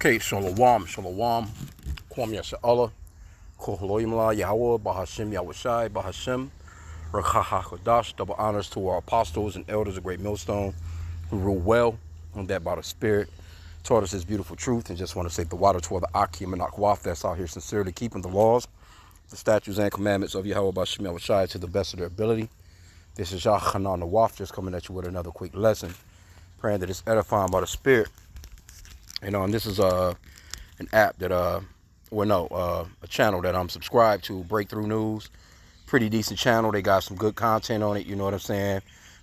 Okay, Shalom, Shalom, Kwam Yasha'Allah, Koholoyimla, Yahweh, Bahashim, Yahushai, Bahashim, Rakaha Kodash, double honors to our apostles and elders of Great Millstone who rule well on that by the Spirit, taught us His beautiful truth, and just want to say the water toward the H.I.M and Akwaf that's out here sincerely keeping the laws, the statutes, and commandments of Yahweh, Bahashim, Yahushai to the best of their ability. This is Yah Hanan Nawaf, just coming at you with another quick lesson, praying that it's edifying by the Spirit. And this is an app that a channel that I'm subscribed to, Breakthrough News. Pretty decent channel. They got some good content on it, you know what I'm saying?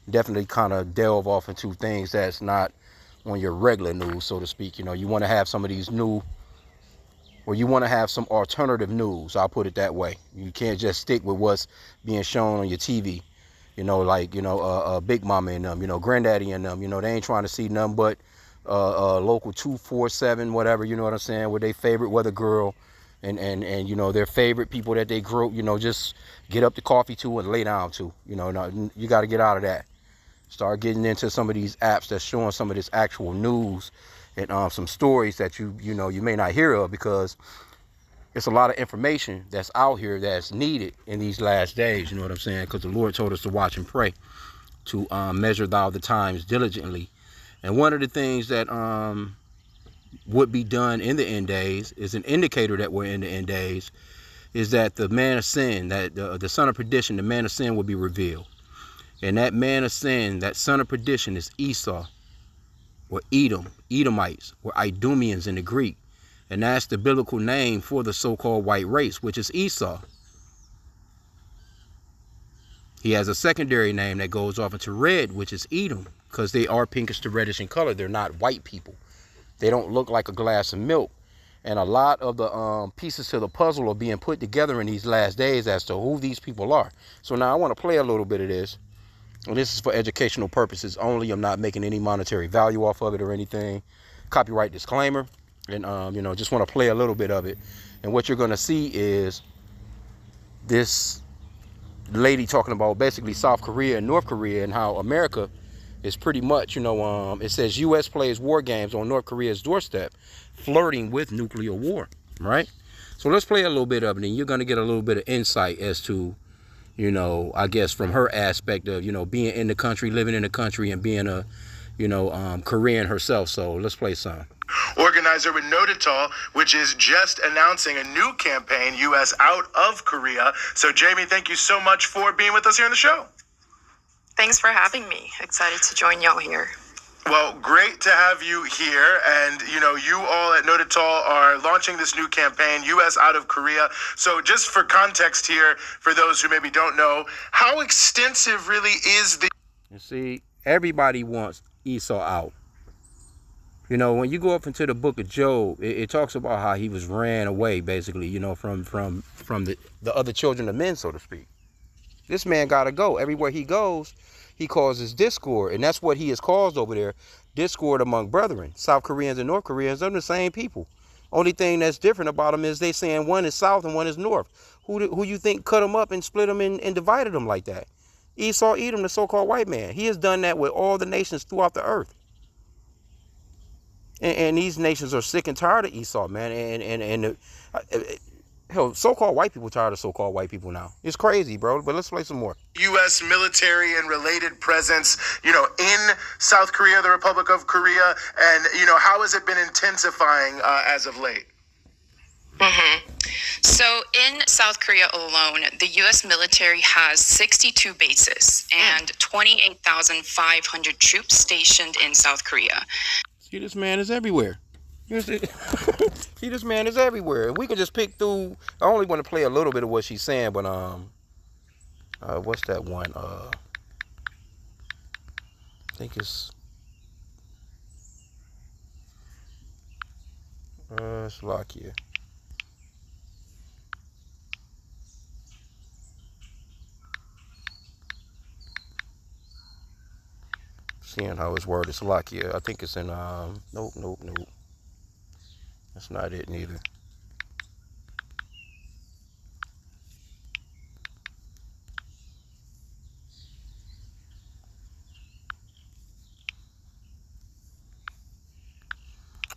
Definitely kind of delve off into things that's not on your regular news, so to speak. You know, you want to have some of these new, or you want to have some alternative news, I'll put it that way. You can't just stick with what's being shown on your TV. You know, like, Big Mama and them, Granddaddy and them, they ain't trying to see nothing but local 247, whatever, you know what I'm saying, with their favorite weather girl and their favorite people that they grew, just get up the coffee to and lay down to. No, you got to get out of that. Start getting into some of these apps that's showing some of this actual news and some stories that you may not hear of, because it's a lot of information that's out here that's needed in these last days, you know what I'm saying, because the Lord told us to watch and pray, to measure thou the times diligently. And one of the things that would be done in the end days is an indicator that we're in the end days, is that the man of sin, that the son of perdition, the man of sin will be revealed. And that man of sin, that son of perdition, is Esau, or Edom, Edomites, or Idumeans in the Greek. And that's the biblical name for the so-called white race, which is Esau. He has a secondary name that goes off into red, which is Edom, because they are pinkish to reddish in color. They're not white people. They don't look like a glass of milk. And a lot of the pieces to the puzzle are being put together in these last days as to who these people are. So now I want to play a little bit of this. And this is for educational purposes only. I'm not making any monetary value off of it or anything. Copyright disclaimer. And, just want to play a little bit of it. And what you're going to see is this lady talking about basically South Korea and North Korea, and how America is pretty much, it says U.S. plays war games on North Korea's doorstep, flirting with nuclear war, right? So let's play a little bit of it, and you're going to get a little bit of insight as to, I guess from her aspect of, being in the country, living in the country, and being a, Korean herself. So let's play some. Organizer with Notital, which is just announcing a new campaign, U.S. out of Korea. So, Jamie, thank you so much for being with us here on the show. Thanks for having me. Excited to join y'all here. Well, great to have you here. And, you all at Notital are launching this new campaign, U.S. out of Korea. So just for context here, for those who maybe don't know, how extensive really is the... You see, everybody wants Esau out. When you go up into the book of Job, it talks about how he was ran away, basically, from the other children of men, so to speak. This man got to go. Everywhere he goes, he causes discord. And that's what he has caused over there, discord among brethren. South Koreans and North Koreans, they're the same people. Only thing that's different about them is they saying one is south and one is north. Who you think cut them up and split them and divided them like that? Esau, Edom, the so-called white man. He has done that with all the nations throughout the earth. And these nations are sick and tired of Esau, man. Hell, so-called white people tired of so-called white people now. It's crazy, bro. But let's play some more. U.S. military and related presence, in South Korea, the Republic of Korea, and, how has it been intensifying as of late? So in South Korea alone, the U.S. military has 62 bases and 28,500 troops stationed in South Korea. See, this man is everywhere. See, this man is everywhere. We can just pick through. I only want to play a little bit of what she's saying, but what's that one? I think it's Slovakia. Seeing how it's worded, Slovakia. I think it's in nope. That's not it neither.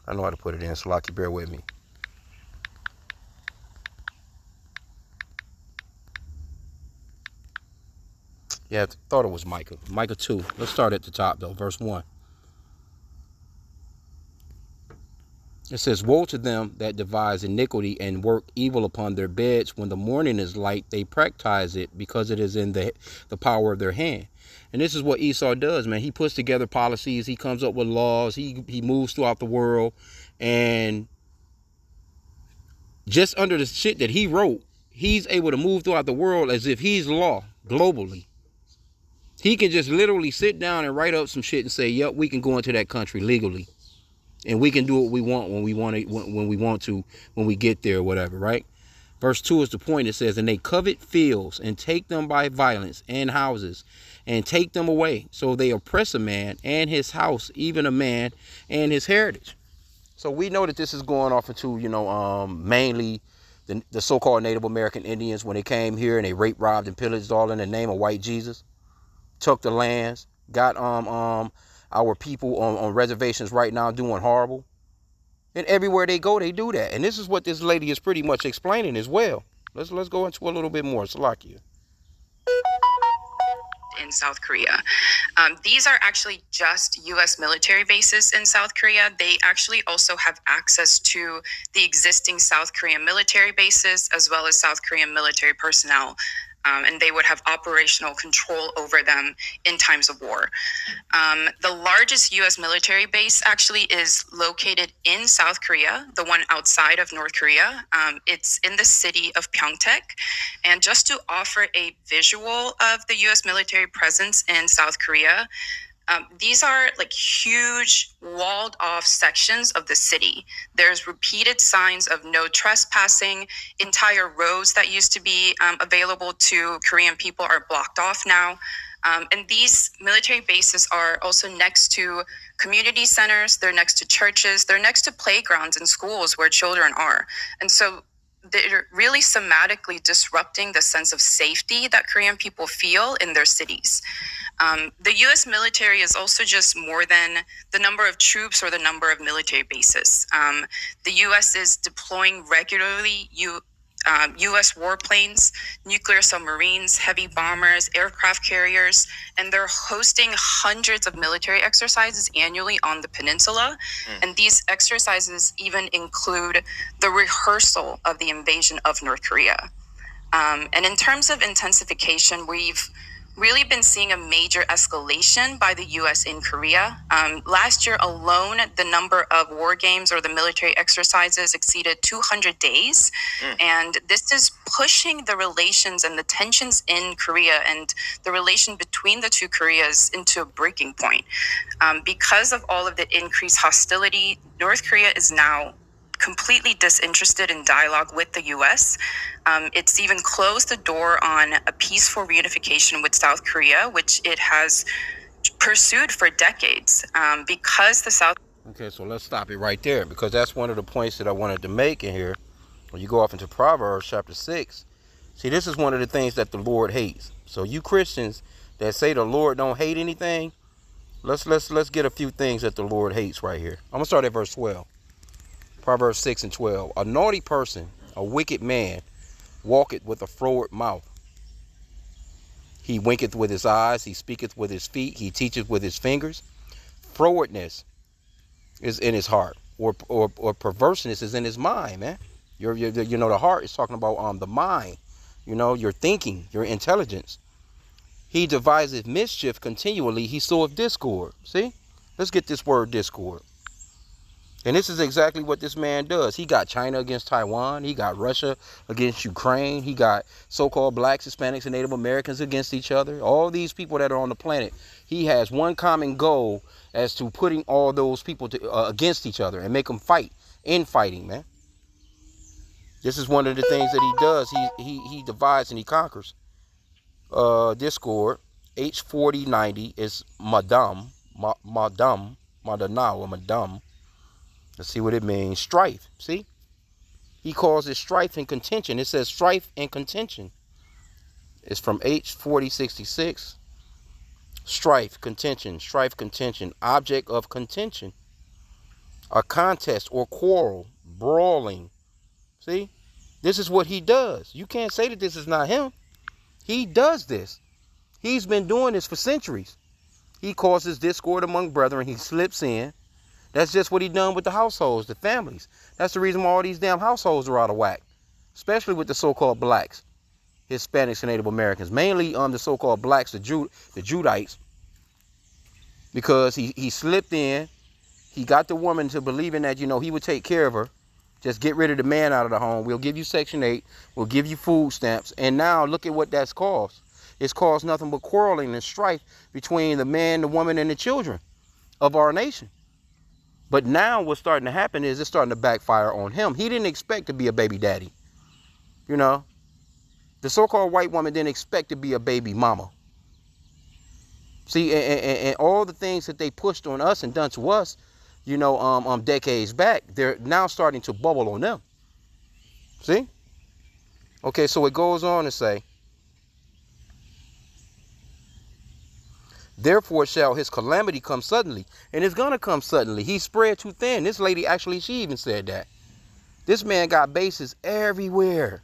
I know how to put it in, Salaki, bear with me. Yeah, I thought it was Micah. Micah 2. Let's start at the top, though. Verse 1. It says, woe to them that devise iniquity and work evil upon their beds. When the morning is light, they practice it because it is in the power of their hand. And this is what Esau does, man. He puts together policies. He comes up with laws. He moves throughout the world. And just under the shit that he wrote, he's able to move throughout the world as if he's law globally. He can just literally sit down and write up some shit and say, yep, we can go into that country legally. And we can do what we want when we want to, when we get there or whatever, right? Verse 2 is the point. It says, and they covet fields and take them by violence and houses and take them away. So they oppress a man and his house, even a man and his heritage. So we know that this is going off into, mainly the so-called Native American Indians when they came here and they raped, robbed, and pillaged all in the name of white Jesus. Took the lands, got our people on reservations right now doing horrible. And everywhere they go, they do that. And this is what this lady is pretty much explaining as well. Let's go into a little bit more. Salakia. In South Korea. These are actually just U.S. military bases in South Korea. They actually also have access to the existing South Korean military bases as well as South Korean military personnel. And they would have operational control over them in times of war. The largest U.S. military base actually is located in South Korea, the one outside of North Korea. It's in the city of Pyeongtaek. And just to offer a visual of the U.S. military presence in South Korea, these are like huge walled off sections of the city. There's repeated signs of no trespassing. Entire roads that used to be available to Korean people are blocked off now. And these military bases are also next to community centers. They're next to churches. They're next to playgrounds and schools where children are. And so they're really somatically disrupting the sense of safety that Korean people feel in their cities. The U.S. military is also just more than the number of troops or the number of military bases. The U.S. is deploying regularly U.S. warplanes, nuclear submarines, heavy bombers, aircraft carriers, and they're hosting hundreds of military exercises annually on the peninsula. And these exercises even include the rehearsal of the invasion of North Korea. And in terms of intensification, we've really been seeing a major escalation by the U.S. in Korea. Last year alone, the number of war games or the military exercises exceeded 200 days. And this is pushing the relations and the tensions in Korea and the relation between the two Koreas into a breaking point. Because of all of the increased hostility, North Korea is now completely disinterested in dialogue with the U.S. It's even closed the door on a peaceful reunification with South Korea, which it has pursued for decades because the South... Okay, so let's stop it right there because that's one of the points that I wanted to make in here. When you go off into Proverbs chapter 6, see, this is one of the things that the Lord hates. So you Christians that say the Lord don't hate anything, let's get a few things that the Lord hates right here. I'm going to start at verse 12. Proverbs 6 and 12. A naughty person, a wicked man, walketh with a froward mouth. He winketh with his eyes, he speaketh with his feet, he teacheth with his fingers. Frowardness is in his heart, or perverseness is in his mind, man. The heart is talking about the mind, your thinking, your intelligence. He deviseth mischief continually, he soweth discord. See? Let's get this word discord. And this is exactly what this man does. He got China against Taiwan. He got Russia against Ukraine. He got so-called blacks, Hispanics, and Native Americans against each other. All these people that are on the planet. He has one common goal as to putting all those people against each other and make them fight. Infighting, man. This is one of the things that he does. He divides and he conquers. Discord. H4090 is Madam. Madam. Let's see what it means. Strife. See? He calls it strife and contention. It says strife and contention. It's from H4066. Strife, contention, object of contention. a contest or quarrel, brawling. See, this is what he does. You can't say that this is not him. He does this. He's been doing this for centuries. He causes discord among brethren. He slips in. That's just what he done with the households, the families. That's the reason why all these damn households are out of whack, especially with the so-called blacks, Hispanics, and Native Americans. Mainly the so-called blacks, the Judites, because he slipped in. He got the woman to believing that, he would take care of her. Just get rid of the man out of the home. We'll give you Section 8. We'll give you food stamps. And now look at what that's caused. It's caused nothing but quarreling and strife between the man, the woman, and the children of our nation. But now what's starting to happen is it's starting to backfire on him. He didn't expect to be a baby daddy. The so-called white woman didn't expect to be a baby mama. See, and all the things that they pushed on us and done to us, decades back, they're now starting to bubble on them. See? Okay, so it goes on to say, therefore shall his calamity come suddenly. And it's going to come suddenly. He spread too thin. This lady, actually, she even said that. This man got bases everywhere.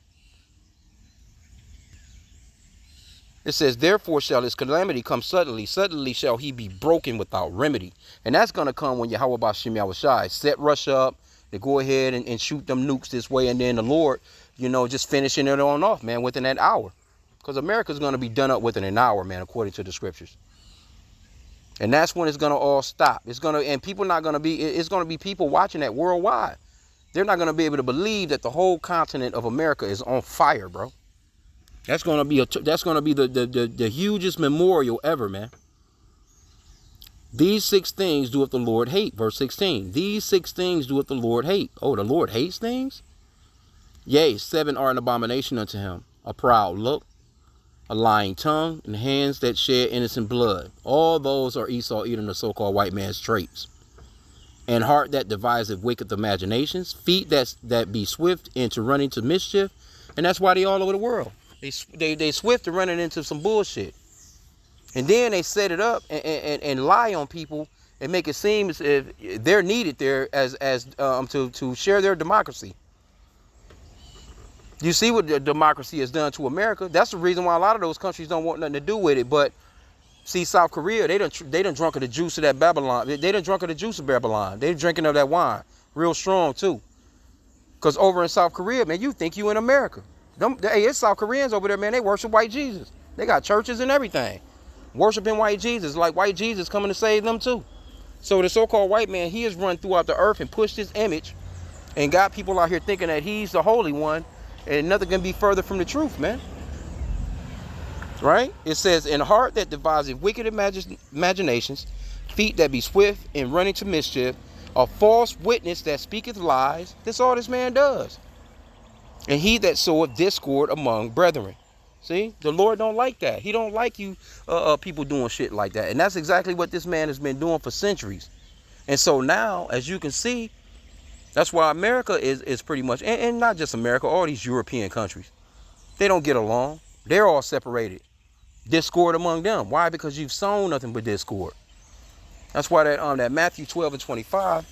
It says, therefore shall his calamity come suddenly. Suddenly shall he be broken without remedy. And that's going to come when Yahweh Bashim Yahushai set Russia up to go ahead and shoot them nukes this way. And then the Lord, just finishing it on off, man, within that hour. Because America's going to be done up within an hour, man, according to the scriptures. And that's when it's going to all stop. It's going to, and people not going to be, it's going to be people watching that worldwide. They're not going to be able to believe that the whole continent of America is on fire, bro. That's going to be the hugest memorial ever, man. These 6 things doeth the Lord hate. Verse 16. These 6 things doeth the Lord hate. Oh, the Lord hates things? Yea, 7 are an abomination unto him. A proud look, a lying tongue, and hands that shed innocent blood. All those are Esau, Edom, the so-called white man's traits. And heart that deviseth wicked imaginations. Feet that be swift into running to mischief. And that's why they all over the world. They swift to running into some bullshit. And then they set it up and lie on people and make it seem as if they're needed there to share their democracy. You see what the democracy has done to America? That's the reason why a lot of those countries don't want nothing to do with it. But see, South Korea, they done drunk of the juice of that Babylon. They done drunk of the juice of Babylon. They drinking of that wine, real strong too. Because over in South Korea, man, you think you in America. Hey, it's South Koreans over there, man. They worship white Jesus. They got churches and everything. Worshiping white Jesus, like white Jesus coming to save them too. So the so-called white man, he has run throughout the earth and pushed his image and got people out here thinking that he's the holy one, and nothing can be further from the truth, man. Right? It says, in heart that deviseth wicked imaginations, feet that be swift in running to mischief, a false witness that speaketh lies. That's all this man does. And he that soweth discord among brethren. See, the Lord don't like that. He don't like you people doing shit like that. And that's exactly what this man has been doing for centuries. And so now, as you can see, that's why America is pretty much, and not just America, all these European countries, they don't get along. They're all separated. Discord among them. Why? Because you've sown nothing but discord. That's why that Matthew 12 and 25,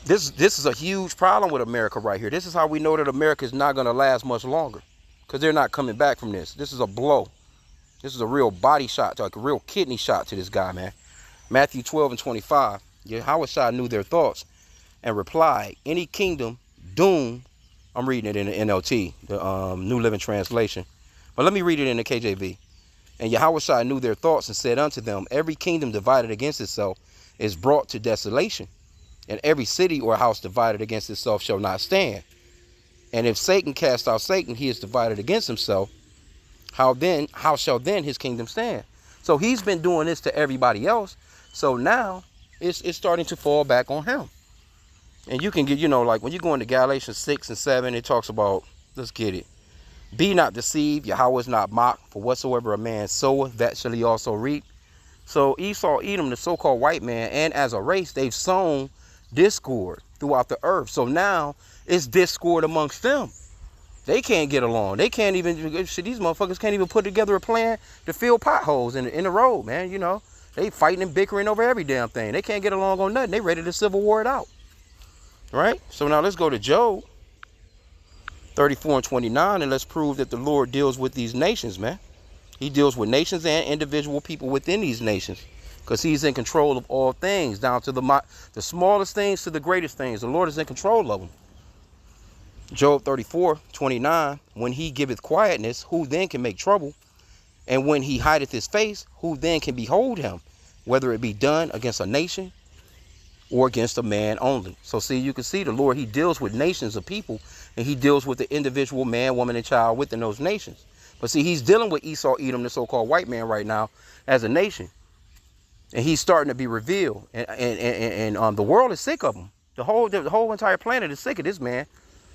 this is a huge problem with America right here. This is how we know that America is not going to last much longer. Because they're not coming back from this. This is a blow. This is a real body shot, like a real kidney shot to this guy, man. Matthew 12 and 25. Yahushua knew their thoughts and replied, any kingdom doomed. I'm reading it in the NLT, the New Living Translation. But let me read it in the KJV. And Yahushua knew their thoughts and said unto them, every kingdom divided against itself is brought to desolation. And every city or house divided against itself shall not stand. And if Satan cast out Satan, he is divided against himself. How shall then his kingdom stand? So he's been doing this to everybody else. So now it's starting to fall back on him. And you can get, like when you go into Galatians 6 and 7, it talks about, let's get it. Be not deceived, Yahweh is not mocked, for whatsoever a man soweth, that shall he also reap. So Esau, Edom, the so-called white man, and as a race, they've sown discord throughout the earth. So now it's discord amongst them. They can't get along. They can't even, these motherfuckers can't even put together a plan to fill potholes in the road, man. They fighting and bickering over every damn thing. They can't get along on nothing. They ready to civil war it out. Right? So now let's go to Job 34 and 29, and let's prove that the Lord deals with these nations, man. He deals with nations and individual people within these nations, because he's in control of all things, down to the smallest things to the greatest things. The Lord is in control of them. Job 34, 29, when he giveth quietness, who then can make trouble? And when he hideth his face, who then can behold him? Whether it be done against a nation or against a man only. So see, you can see the Lord, he deals with nations of people, and he deals with the individual man, woman, and child within those nations. But see, he's dealing with Esau, Edom, the so-called white man right now as a nation. And he's starting to be revealed. And the world is sick of him. The whole entire planet is sick of this man.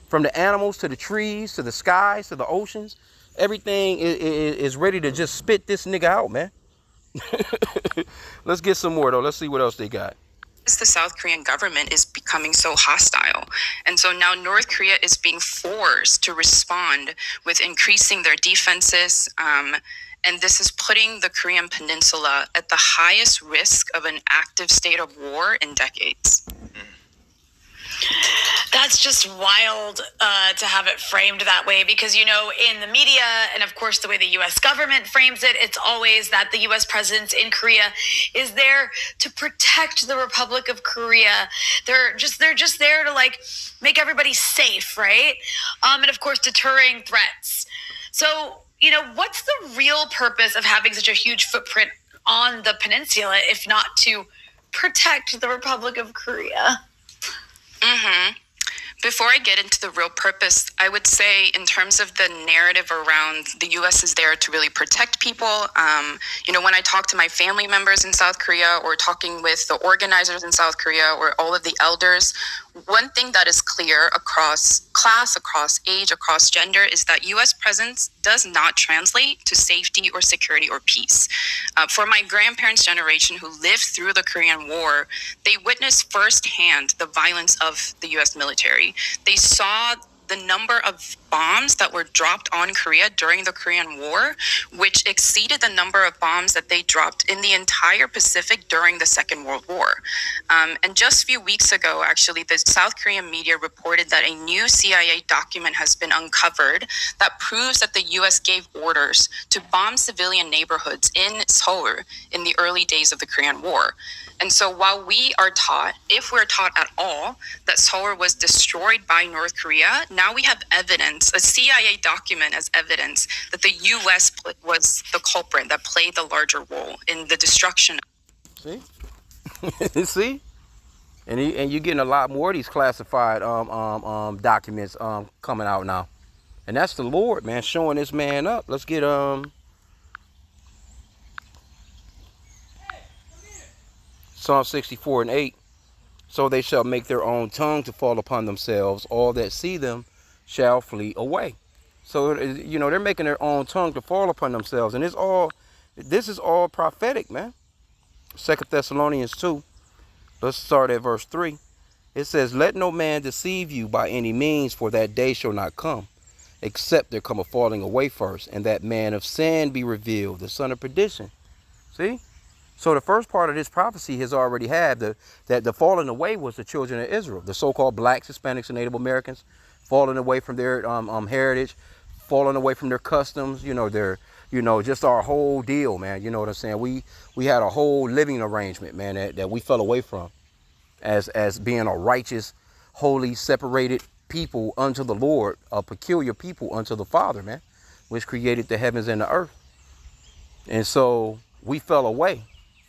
From the animals to the trees to the skies to the oceans. Everything is ready to just spit this nigga out, man. Let's get some more, though. Let's see what else they got. The South Korean government is becoming so hostile. And so now North Korea is being forced to respond with increasing their defenses. And this is putting the Korean Peninsula at the highest risk of an active state of war in decades. That's just wild to have it framed that way, because, you know, in the media and, of course, the way the U.S. government frames it, it's always that the U.S. presence in Korea is there to protect the Republic of Korea. They're just there to, like, make everybody safe, right? And, of course, deterring threats. So, you know, what's the real purpose of having such a huge footprint on the peninsula if not to protect the Republic of Korea? Before I get into the real purpose, I would say in terms of the narrative around the U.S. is there to really protect people, you know, when I talk to my family members in South Korea or talking with the organizers in South Korea or all of the elders, one thing that is clear across class, across age, across gender is that U.S. presence does not translate to safety or security or peace. For my grandparents' generation who lived through the Korean War, they witnessed firsthand the violence of the U.S. military. They saw the number of bombs that were dropped on Korea during the Korean War, which exceeded the number of bombs that they dropped in the entire Pacific during the Second World War. And just a few weeks ago, actually, the South Korean media reported that a new CIA document has been uncovered that proves that the U.S. gave orders to bomb civilian neighborhoods in Seoul in the early days of the Korean War. And so while we are taught, if we're taught at all, that Seoul was destroyed by North Korea, now we have evidence, a CIA document as evidence that the U.S. was the culprit that played the larger role in the destruction. See? See? And you're getting a lot more of these classified documents coming out now. And that's the Lord, man, showing this man up. Let's get Psalm 64 and 8. So they shall make their own tongue to fall upon themselves. All that see them shall flee away. So, you know, they're making their own tongue to fall upon themselves. And this is all prophetic, man. 2 Thessalonians 2. Let's start at verse 3. It says, let no man deceive you by any means, for that day shall not come, except there come a falling away first, and that man of sin be revealed, the son of perdition. See? So the first part of this prophecy has already had that the falling away was the children of Israel, the so-called blacks, Hispanics, and Native Americans, falling away from their heritage, falling away from their customs, just our whole deal, man. You know what I'm saying? We had a whole living arrangement, man, that we fell away from as being a righteous, holy, separated people unto the Lord, a peculiar people unto the Father, man, which created the heavens and the earth. And so we fell away.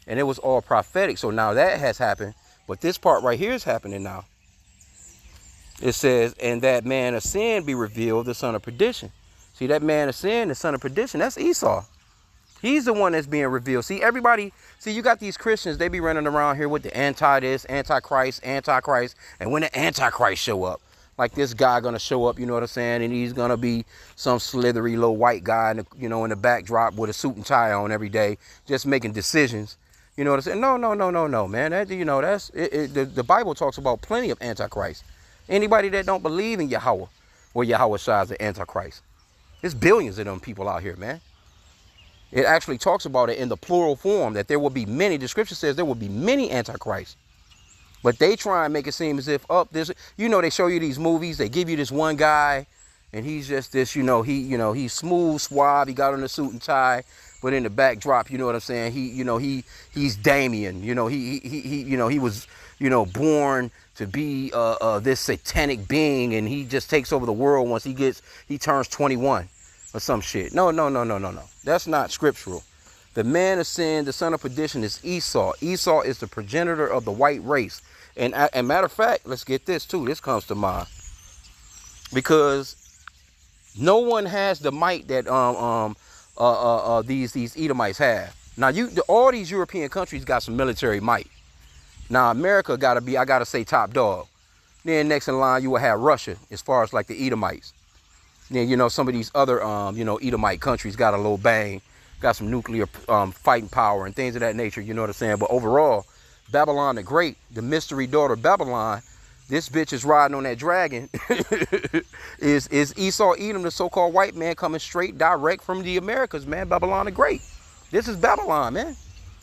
And it was all prophetic. So now that has happened. But this part right here is happening now. It says, and that man of sin be revealed, the son of perdition. See, that man of sin, the son of perdition, that's Esau. He's the one that's being revealed. See, everybody, you got these Christians, they be running around here with the anti-this, antichrist. And when the antichrist show up, like this guy going to show up, you know what I'm saying? And he's going to be some slithery little white guy, in the backdrop with a suit and tie on every day, just making decisions. You know what I'm saying? No, man. That's the Bible talks about plenty of antichrist. Anybody that don't believe in Yahweh or Yahweh Shai is the antichrist. There's billions of them people out here, man. It actually talks about it in the plural form, that there will be many. The scripture says there will be many antichrists. But they try and make it seem as if there's, they show you these movies, they give you this one guy, and he's just this, he's smooth, suave, he got on a suit and tie, but in the backdrop, you know what I'm saying? He's Damien, he was, born to be this satanic being, and he just takes over the world once he turns 21 or some shit. No. That's not scriptural. The man of sin, the son of perdition, is Esau. Esau is the progenitor of the white race. And matter of fact, let's get this too. This comes to mind. Because no one has the might that these Edomites have. Now all these European countries got some military might. Now America gotta be, I gotta say, top dog. Then next in line you will have Russia as far as like the Edomites. Then some of these other Edomite countries got a little bang. Got some nuclear fighting power and things of that nature, you know what I'm saying? But overall, Babylon the Great, the mystery daughter Babylon, this bitch is riding on that dragon, is Esau Edom, the so-called white man, coming straight direct from the Americas, man. Babylon the Great. This is Babylon, man.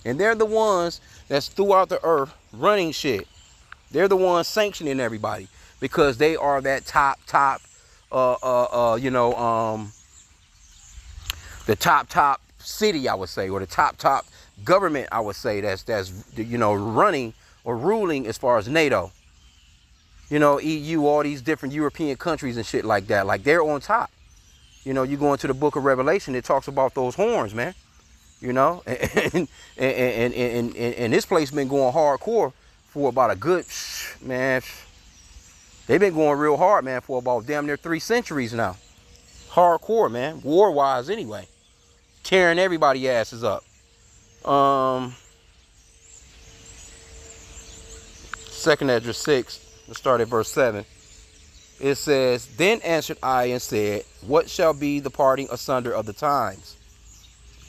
And they're the ones that's throughout the earth running shit. They're the ones sanctioning everybody because they are that top, the top city, I would say, or the top government, I would say, that's running or ruling as far as NATO, EU, all these different European countries and shit like that. Like, they're on top. You go into the book of Revelation, it talks about those horns, man. And this place been going hardcore for about a good, man, they've been going real hard, man, for about damn near 3 centuries now. Hardcore, man, war-wise anyway. Tearing everybody's asses up. 2nd Esdras 6, let's start at verse 7. It says, Then answered I and said, What shall be the parting asunder of the times?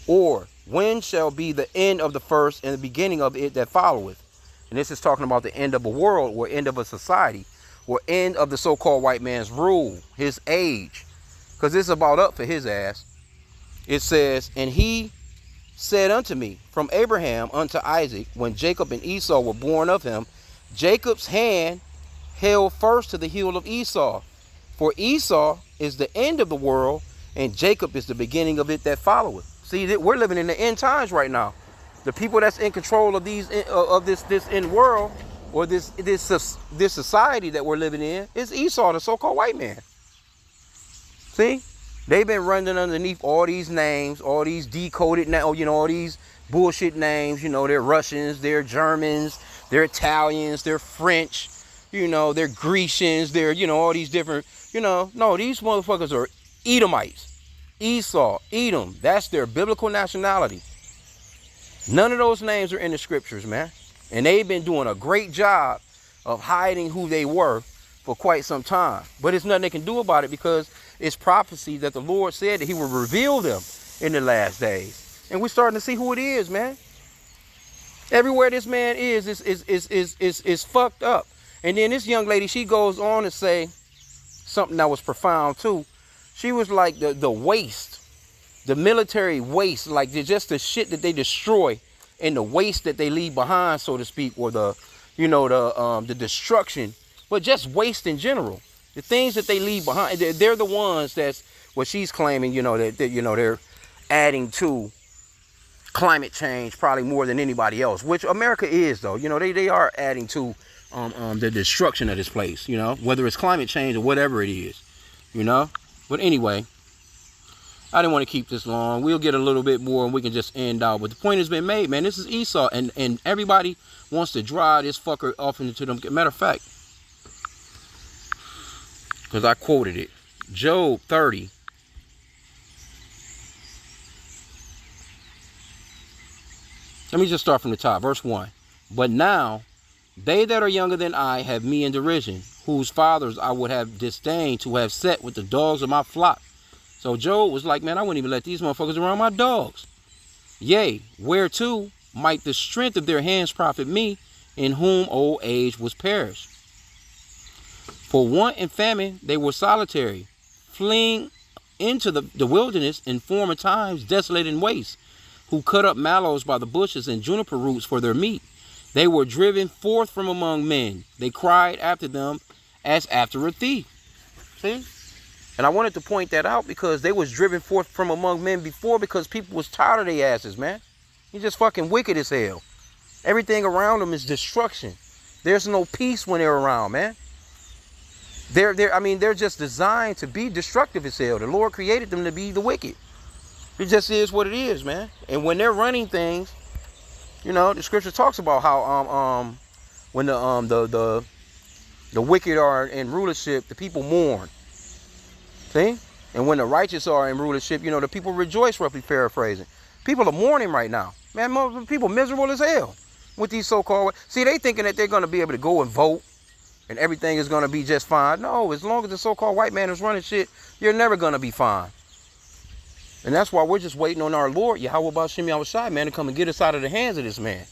Or when shall be the end of the first and the beginning of it that followeth? And this is talking about the end of a world, or end of a society, or end of the so-called white man's rule, his age. Because it's about up for his ass. It says, And he said unto me, From Abraham unto Isaac, when Jacob and Esau were born of him, Jacob's hand held first to the heel of Esau. For Esau is the end of the world, and Jacob is the beginning of it that followeth. See, we're living in the end times right now. The people that's in control of this end world, or this society that we're living in, is Esau, the so-called white man. See? They've been running underneath all these names, all these decoded now, all these bullshit names. They're Russians, they're Germans, they're Italians, they're French, they're Grecians, they're, all these different, no, these motherfuckers are Edomites. Esau, Edom, that's their biblical nationality. None of those names are in the scriptures, man. And they've been doing a great job of hiding who they were for quite some time. But there's nothing they can do about it, because it's prophecy that the Lord said that he will reveal them in the last days. And we're starting to see who it is, man. Everywhere this man is fucked up. And then this young lady, she goes on to say something that was profound too. She was like the waste, the military waste, like just the shit that they destroy and the waste that they leave behind, so to speak, or the destruction, but just waste in general. The things that they leave behind, they're the ones that's what she's claiming, that they're adding to climate change probably more than anybody else, which America is, though. They are adding to the destruction of this place, whether it's climate change or whatever it is, But anyway, I didn't want to keep this long. We'll get a little bit more and we can just end out. But the point has been made, man. This is Esau, and everybody wants to drive this fucker off into them. Matter of fact, because I quoted it, Job 30. Let me just start from the top, verse 1. But now, they that are younger than I have me in derision, whose fathers I would have disdained to have set with the dogs of my flock. So Job was like, man, I wouldn't even let these motherfuckers around my dogs. Yea, whereto might the strength of their hands profit me, in whom old age was perished. For want and famine they were solitary, fleeing into the wilderness in former times, desolate and waste. who cut up mallows by the bushes and juniper roots for their meat. They were driven forth from among men. They cried after them as after a thief. See? And I wanted to point that out because they was driven forth from among men before because people was tired of their asses, man. He's just fucking wicked as hell. Everything around them is destruction. There's no peace when they're around, man. They're just designed to be destructive as hell. The Lord created them to be the wicked. It just is what it is, man. And when they're running things, you know, the scripture talks about how when the wicked are in rulership, the people mourn. See? And when the righteous are in rulership, you know, the people rejoice, roughly paraphrasing. People are mourning right now. Man, people miserable as hell with these so-called... See, they thinking that they're going to be able to go and vote and everything is going to be just fine. No, as long as the so-called white man is running shit, you're never going to be fine. And that's why we're just waiting on our Lord, Yahweh Ba'Shem Yahushai, man, to come and get us out of the hands of this man.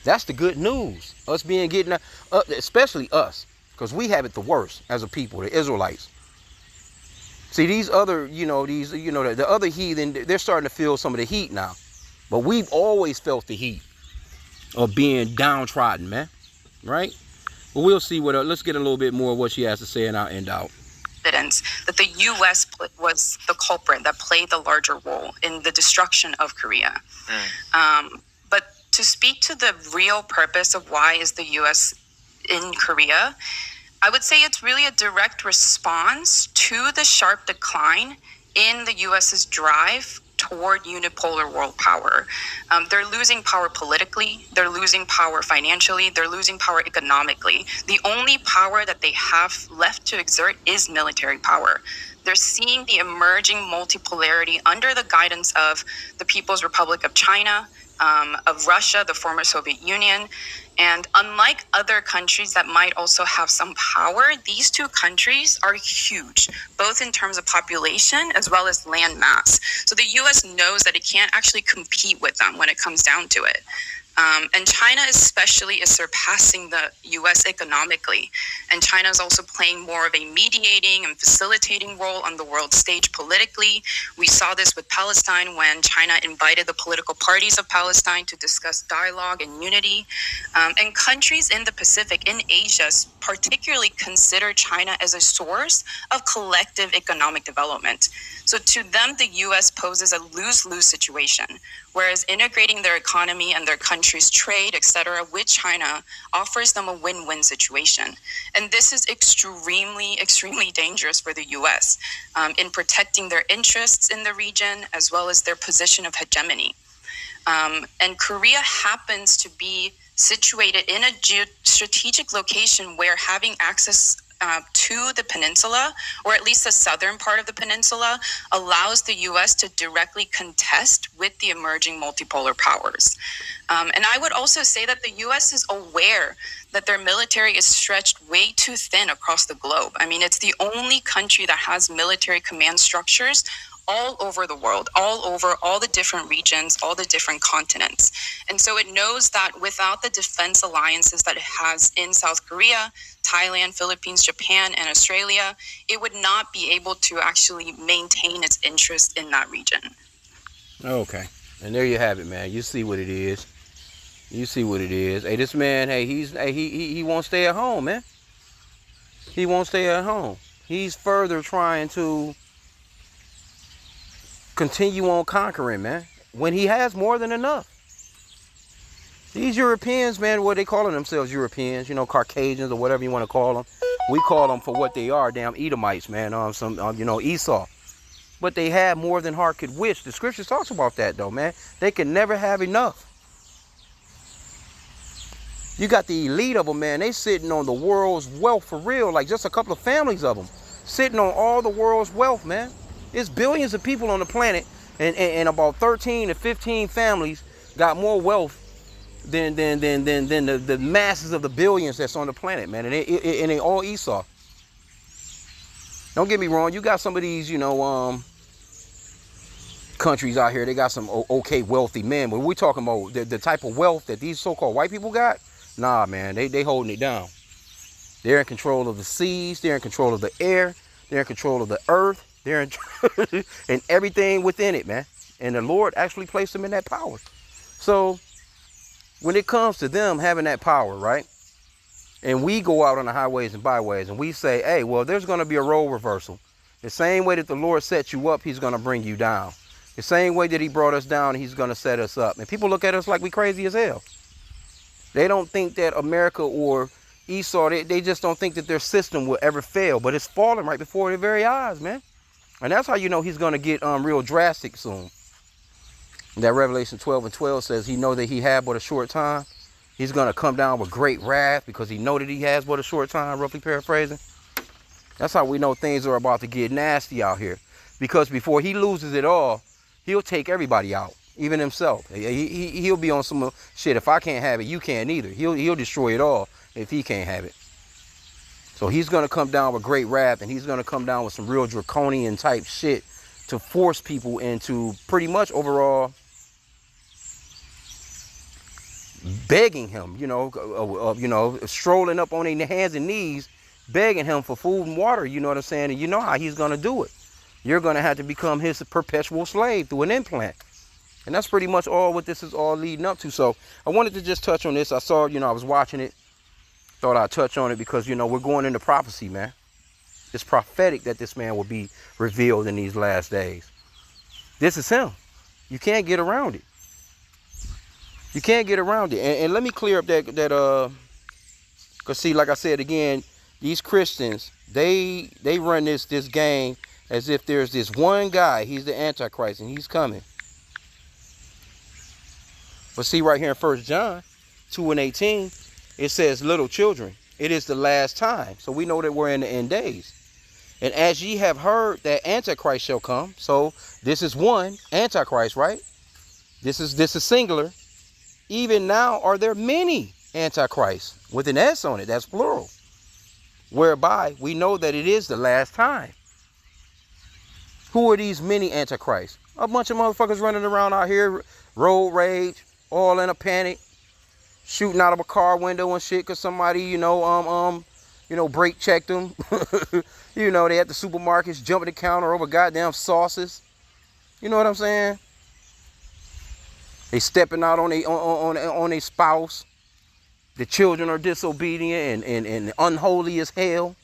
That's the good news. Us being getting... especially us, because we have it the worst as a people, the Israelites. See, these other, the other heathen, they're starting to feel some of the heat now. But we've always felt the heat of being downtrodden, man. Right? But we'll see what, let's get a little bit more of what she has to say and I'll end out. Evidence that the U.S. was the culprit that played the larger role in the destruction of Korea. But to speak to the real purpose of why is the U.S. in Korea, I would say it's really a direct response to the sharp decline in the U.S.'s drive toward unipolar world power. They're losing power politically, they're losing power financially, they're losing power economically. The only power that they have left to exert is military power. They're seeing the emerging multipolarity under the guidance of the People's Republic of China, of Russia, the former Soviet Union. And unlike other countries that might also have some power, these two countries are huge, both in terms of population as well as land mass. So the U.S. knows that it can't actually compete with them when it comes down to it. And China especially is surpassing the U.S. economically. And China is also playing more of a mediating and facilitating role on the world stage politically. We saw this with Palestine when China invited the political parties of Palestine to discuss dialogue and unity. And countries in the Pacific, in Asia, particularly consider China as a source of collective economic development. So to them, the U.S. poses a lose-lose situation, whereas integrating their economy and their country's trade, etc., with China offers them a win-win situation. And this is extremely, extremely dangerous for the U.S. In protecting their interests in the region, as well as their position of hegemony. And Korea happens to be situated in a strategic location where having access to the peninsula, or at least the southern part of the peninsula, allows the U.S. to directly contest with the emerging multipolar powers. And I would also say that the U.S. is aware that their military is stretched way too thin across the globe. I mean, it's the only country that has military command structures all over the world, all over all the different regions, all the different continents. And so it knows that without the defense alliances that it has in South Korea, Thailand, Philippines, Japan, and Australia, it would not be able to actually maintain its interest in that region. Okay. And there you have it, man. You see what it is. You see what it is. Hey, this man, he won't stay at home, man. He won't stay at home. He's further trying to continue on conquering, man, when he has more than enough. These Europeans, man, what they calling themselves Europeans, Caucasians or whatever you want to call them. We call them for what they are, damn Edomites, man, Esau. But they have more than heart could wish. The scriptures talks about that, though, man. They can never have enough. You got the elite of them, man. They sitting on the world's wealth for real, like just a couple of families of them sitting on all the world's wealth, man. There's billions of people on the planet, and about 13 to 15 families got more wealth than the masses of the billions that's on the planet, man. And they all Esau. Don't get me wrong. You got some of these, countries out here. They got some okay wealthy men. But we're talking about the type of wealth that these so-called white people got. Nah, man. They holding it down. They're in control of the seas. They're in control of the air. They're in control of the earth. They're in and everything within it, man. And the Lord actually placed them in that power. So when it comes to them having that power, right? And we go out on the highways and byways and we say, hey, well, there's going to be a role reversal. The same way that the Lord set you up, he's going to bring you down. The same way that he brought us down, he's going to set us up. And people look at us like we crazy as hell. They don't think that America or Esau, they just don't think that their system will ever fail. But it's falling right before their very eyes, man. And that's how you know he's going to get real drastic soon. That Revelation 12:12 says he know that he had but a short time. He's going to come down with great wrath because he know that he has but a short time, roughly paraphrasing. That's how we know things are about to get nasty out here. Because before he loses it all, he'll take everybody out, even himself. He'll be on some shit. If I can't have it, you can't either. He'll destroy it all if he can't have it. So he's going to come down with great wrath, and he's going to come down with some real draconian type shit to force people into pretty much overall begging him, strolling up on their hands and knees, begging him for food and water, you know what I'm saying? And you know how he's going to do it. You're going to have to become his perpetual slave through an implant. And that's pretty much all what this is all leading up to. So I wanted to just touch on this. I saw, I was watching it. Thought I'd touch on it because, we're going into prophecy, man. It's prophetic that this man will be revealed in these last days. This is him. You can't get around it. You can't get around it. And let me clear up that because see, like I said again, these Christians, they run this game as if there's this one guy, he's the Antichrist, and he's coming. But see right here in 1 John 2:18, it says, little children, it is the last time. So we know that we're in the end days. And as ye have heard that Antichrist shall come. So this is one Antichrist, right? This is singular. Even now are there many Antichrists with an S on it. That's plural. Whereby we know that it is the last time. Who are these many Antichrists? A bunch of motherfuckers running around out here, road rage, all in a panic, shooting out of a car window and shit because somebody, brake checked them. They at the supermarkets jumping the counter over goddamn sauces. You know what I'm saying? They stepping out on their spouse. The children are disobedient and unholy as hell.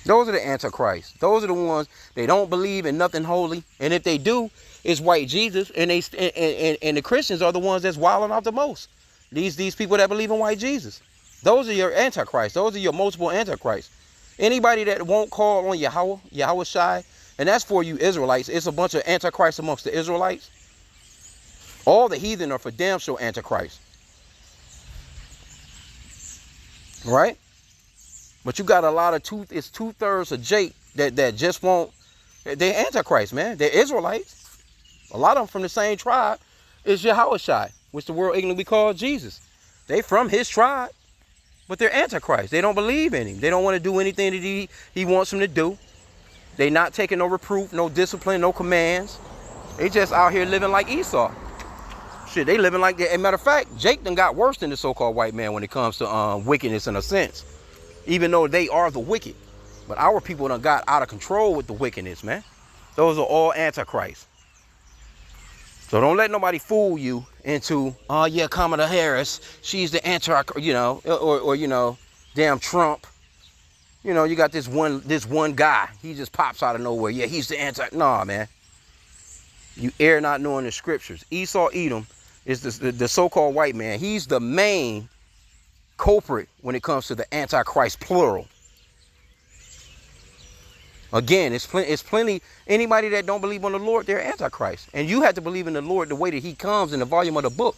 Those are the Antichrists. Those are the ones, they don't believe in nothing holy. And if they do, it's white Jesus. And the Christians are the ones that's wilding out the most. These people that believe in white Jesus. Those are your Antichrists. Those are your multiple Antichrists. Anybody that won't call on Yahweh Shai, and that's for you Israelites. It's a bunch of Antichrists amongst the Israelites. All the heathen are for damn sure Antichrist. Right? But you got a lot of it's 2/3 of Jake that just won't. They're Antichrist, man. They're Israelites. A lot of them from the same tribe is Yahweh Shai, which the world ignorantly called Jesus. They from his tribe, but they're Antichrist. They don't believe in him. They don't want to do anything that he wants them to do. They not taking no reproof, no discipline, no commands. They just out here living like Esau. Shit, they living like that. As a matter of fact, Jake done got worse than the so-called white man when it comes to wickedness in a sense. Even though they are the wicked. But our people done got out of control with the wickedness, man. Those are all Antichrists. So don't let nobody fool you into, oh yeah, Kamala Harris, she's the Antichrist, or damn Trump. You got this one guy. He just pops out of nowhere. Yeah, he's the Nah, man. You err not knowing the scriptures. Esau Edom is the so-called white man. He's the main culprit when it comes to the Antichrist, plural. Again, it's plenty. Anybody that don't believe on the Lord, they're Antichrist. And you have to believe in the Lord the way that he comes in the volume of the book.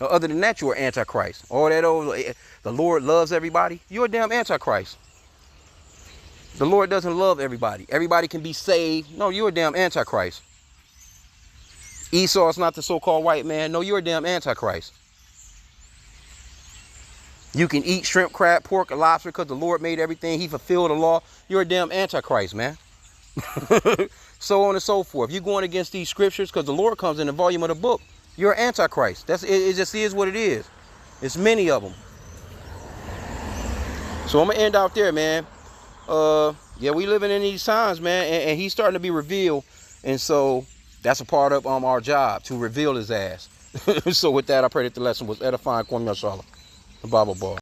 Other than that, you're Antichrist. All that the Lord loves everybody. You're a damn Antichrist. The Lord doesn't love everybody. Everybody can be saved. No, you're a damn Antichrist. Esau is not the so-called white man. No, you're a damn Antichrist. You can eat shrimp, crab, pork, and lobster because the Lord made everything. He fulfilled the law. You're a damn Antichrist, man. So on and so forth. You're going against these scriptures because the Lord comes in the volume of the book. You're an Antichrist. It just is what it is. It's many of them. So I'm going to end out there, man. Yeah, we living in these times, man. And he's starting to be revealed. And so that's a part of our job, to reveal his ass. So with that, I pray that the lesson was edifying. Kwame Yashala. Bible Bar.